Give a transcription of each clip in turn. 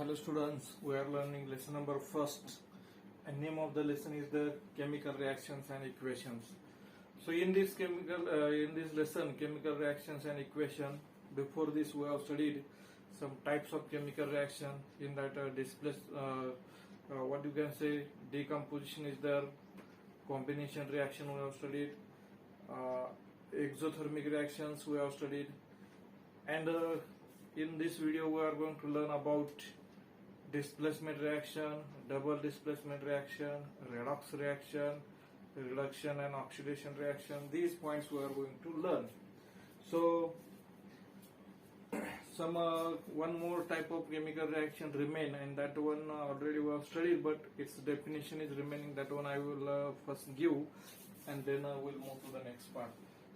Hello students, we are learning lesson number first and name of the lesson is the chemical reactions and equations. So in this lesson chemical reactions and equation, before this we have studied some types of chemical reaction. In that what you can say, decomposition is there, combination reaction we have studied, exothermic reactions we have studied, and in this video we are going to learn about displacement reaction, double displacement reaction, redox reaction, reduction and oxidation reaction. These points we are going to learn. So some one more type of chemical reaction remain, and that one already we have studied, but its definition is remaining. That one I will first give, and then we'll move to the next part.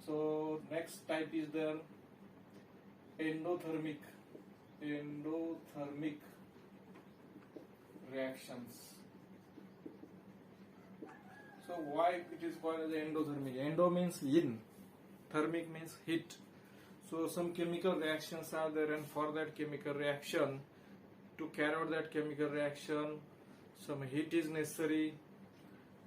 So next type is the endothermic reactions. So why it is called as endothermic? Endo means in, thermic means heat. So some chemical reactions are there, and for that chemical reaction, to carry out that chemical reaction, some heat is necessary,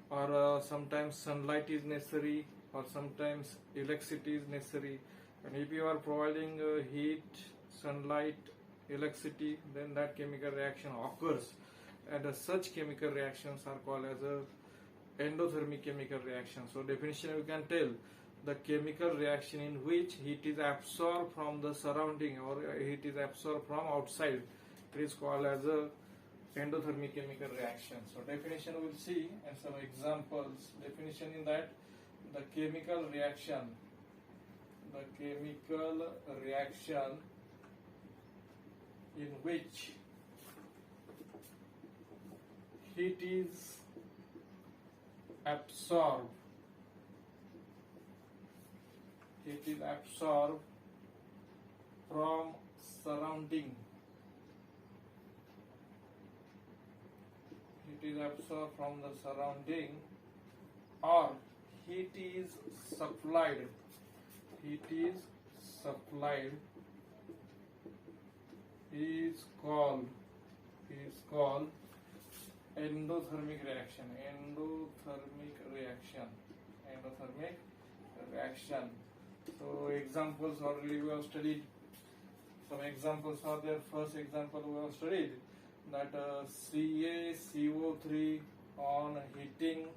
or sometimes sunlight is necessary, or sometimes electricity is necessary. And if you are providing heat, sunlight, electricity, then that chemical reaction occurs, and such chemical reactions are called as a endothermic chemical reaction. So definition you can tell, the chemical reaction in which heat is absorbed from the surrounding or heat is absorbed from outside, it is called as a endothermic chemical reaction. So definition we will see and some examples. Definition in that, the chemical reaction in which heat is absorbed from surrounding, or heat is supplied is called endothermic reaction. So examples already we have studied. Some examples are there. First example we have studied that CaCO3 on heating,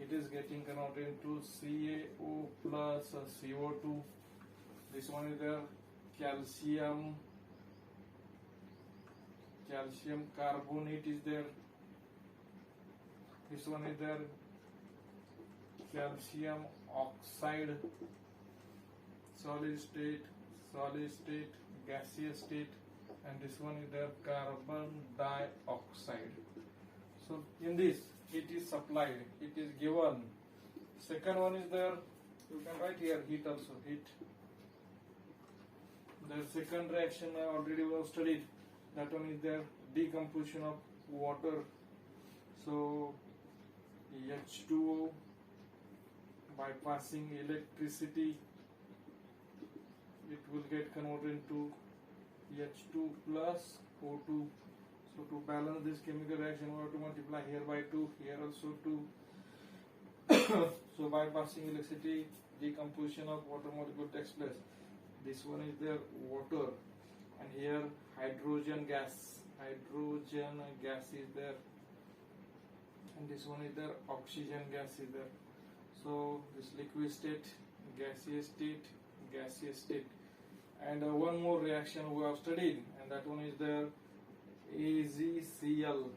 it is getting converted into CaO plus CO2. This one is there. Calcium carbonate is there. This one is there. Calcium oxide, solid state, gaseous state, and this one is there, carbon dioxide. So in this, it is supplied, it is given. Second one is there, you can write here heat also, heat. The second reaction I already we have studied, that one is there, decomposition of water. So H2O bypassing electricity, it will get converted into H2 plus O2. So to balance this chemical reaction, we have to multiply here by 2, here also 2. So bypassing electricity, decomposition of water molecule takes place. This one is there, water, and here hydrogen gas is there, and this one is there, oxygen gas is there. So this liquid state, gaseous state, and one more reaction we have studied, and that one is there, AgCl,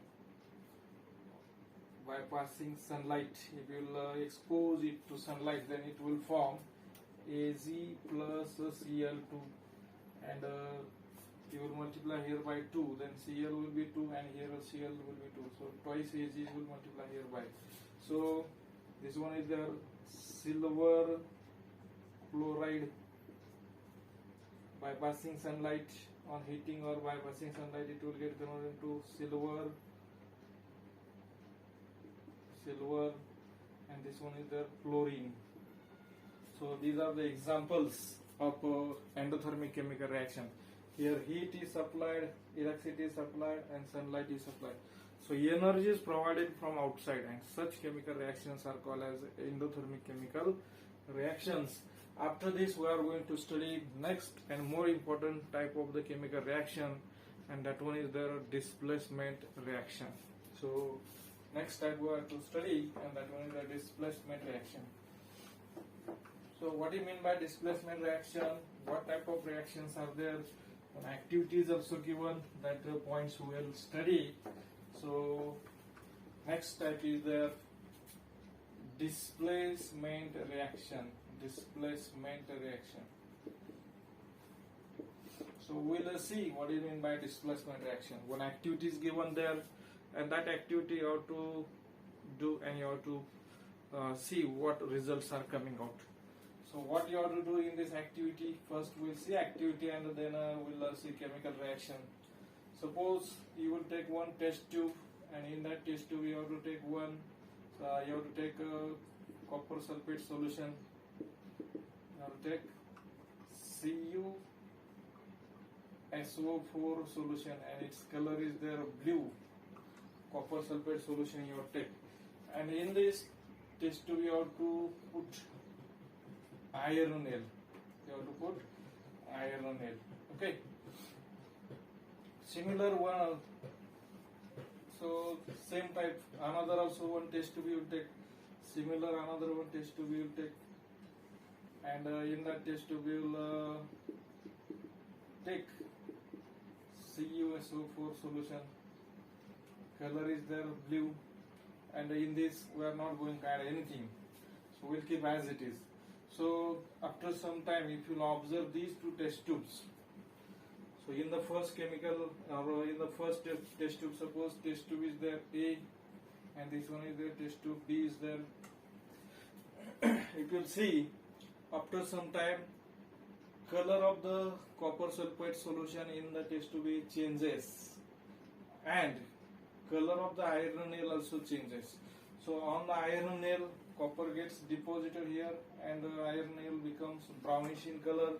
bypassing sunlight. If you will expose it to sunlight, then it will form Ag plus Cl2, and you will multiply here by 2, then Cl will be 2, and here Cl will be 2. So twice Ag will multiply here by. So this one is the silver chloride, bypassing sunlight on heating or bypassing sunlight, it will get converted into silver, and this one is the chlorine. So these are the examples of endothermic chemical reaction. Here heat is supplied, electricity is supplied, and sunlight is supplied. So energy is provided from outside, and such chemical reactions are called as endothermic chemical reactions. After this, we are going to study next and more important type of the chemical reaction, and that one is the displacement reaction. So next type we are to study, and that one is the displacement reaction. So what do you mean by displacement reaction? What type of reactions are there? And activities also given, that the points we will study. So next type is the displacement reaction. Displacement reaction. So we'll see what do you mean by displacement reaction. One activity is given there, and that activity you have to do, and you have to see what results are coming out. So what you have to do in this activity? First we'll see activity, and then we'll see chemical reaction. Suppose you will take one test tube, and in that test tube you have to take copper sulfate solution. You have to take CuSO4 solution, and its color is there blue. Copper sulfate solution you have to take, and in this test tube you have to put iron nail. You have to put iron nail. Okay. Similar one. So same type. Another also one test tube you will take. Similar another one test tube you will take. And in that test tube you will take CuSO4 solution. Color is there blue. And in this we are not going to add anything. So we'll keep as it is. So after some time, if you observe these two test tubes, so in the first chemical or in the first test tube, suppose test tube is there A, and this one is there, test tube B is there. If you see, after some time, color of the copper sulfate solution in the test tube B changes, and color of the iron nail also changes. So on the iron nail, copper gets deposited here, and the iron nail becomes brownish in color,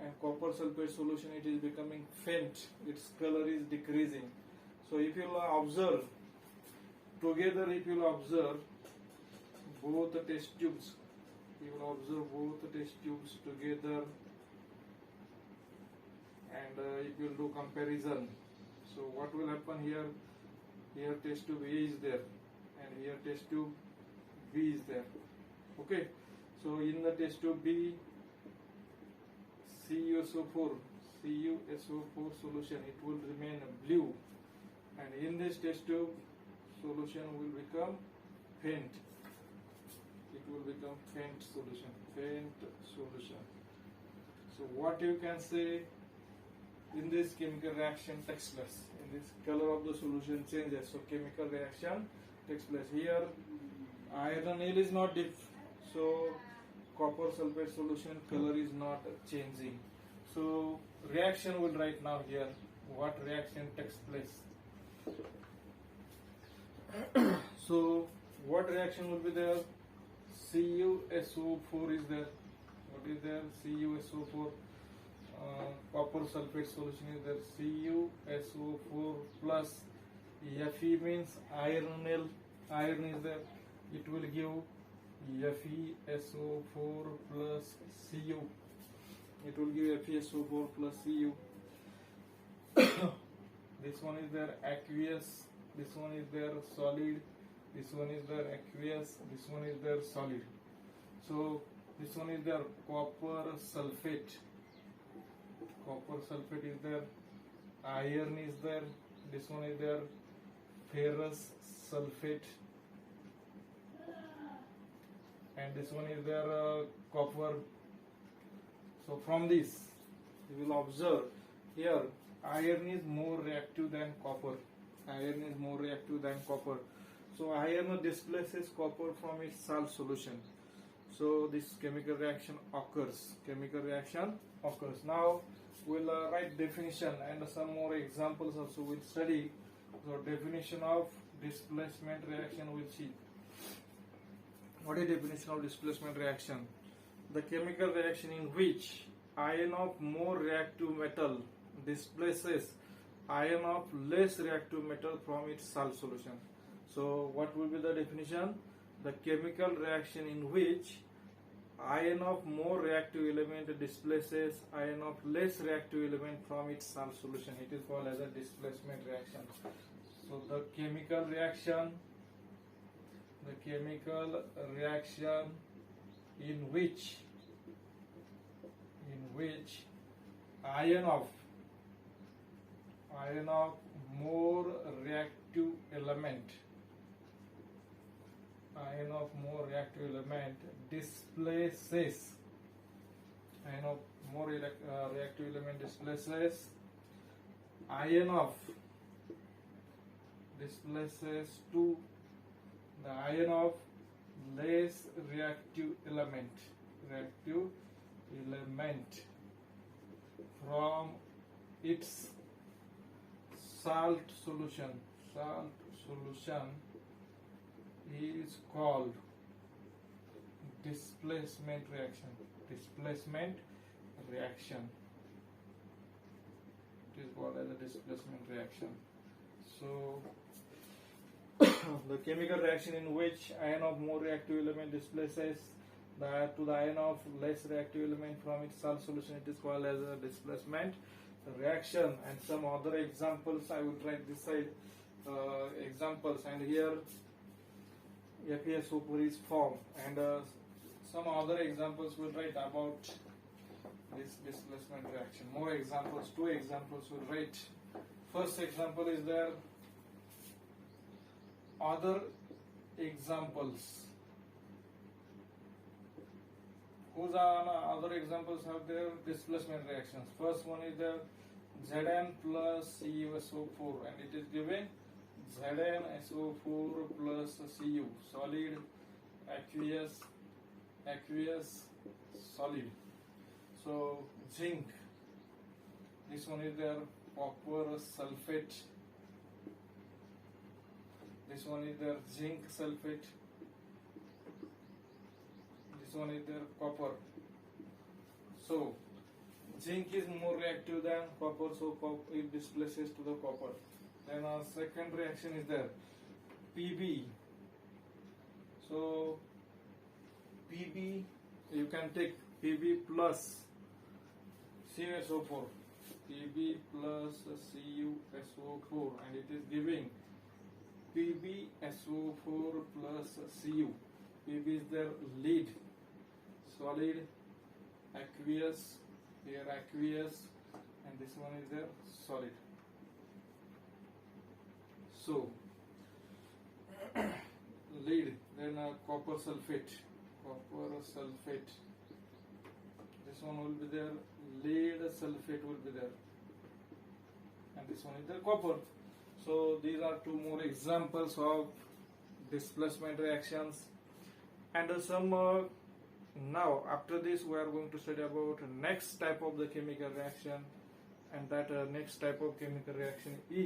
and copper sulfate solution, it is becoming faint, its color is decreasing. So if you observe together, if you observe both the test tubes, you will observe both the test tubes together, and if you do comparison, so what will happen here? Here test tube A is there, and here test tube B is there. Okay, so in the test tube B, CuSO4 solution, it will remain blue, and in this test tube solution will become faint. It will become faint solution. So what you can say, in this chemical reaction takes place. In this, color of the solution changes. So chemical reaction takes place. Here iron nail is not dipped, so copper sulfate solution color is not changing. So reaction will write now here what reaction takes place. So what reaction will be there? CuSO4 is there. What is there? CuSO4. Copper sulfate solution is there. CuSO4 plus Fe means iron nail. Iron is there. It will give FeSO4 plus Cu. It will give FeSO4 plus Cu. This one is there aqueous. This one is there solid. This one is there aqueous. This one is there solid. So this one is there copper sulfate. Copper sulfate is there. Iron is there. This one is there ferrous sulfate. And this one is there copper. So from this you will observe here iron is more reactive than copper. Iron is more reactive than copper. So iron displaces copper from its salt solution. So this chemical reaction occurs. Now we'll write definition and some more examples also we'll study. So definition of displacement reaction we'll see. What is definition of displacement reaction? The chemical reaction in which ion of more reactive metal displaces ion of less reactive metal from its salt solution. So what will be the definition? The chemical reaction in which ion of more reactive element displaces ion of less reactive element from its salt solution. It is called as a displacement reaction. So the chemical reaction in which ion of more reactive element displaces to the ion of less reactive element from its salt solution is called displacement reaction. It is called as a displacement reaction. So the chemical reaction in which ion of more reactive element displaces the ion of less reactive element from its salt solution, it is called as a displacement reaction. And some other examples, I will write this side examples, and here FeSO4 is formed, and some other examples will write about this displacement reaction. More examples, 2 examples will write. First example is there. Other examples. Whose are other examples have their displacement reactions? First one is the Zn plus CuSO4, and it is giving ZnSO4 plus Cu, solid, aqueous, solid. So zinc, this one is their copper sulfate, this one is their zinc sulfate, this one is their copper. So zinc is more reactive than copper, so it displaces to the copper. Then our second reaction is there, Pb. So Pb, you can take Pb plus CuSO4, Pb plus CuSO4, and it is giving PbSO4 plus Cu. Pb is their lead, solid, aqueous, here aqueous, and this one is their solid. So lead, then copper sulfate. This one will be there, lead sulfate will be there, and this one is the copper. So these are 2 more examples of displacement reactions, and some now after this we are going to study about next type of the chemical reaction, and that next type of chemical reaction is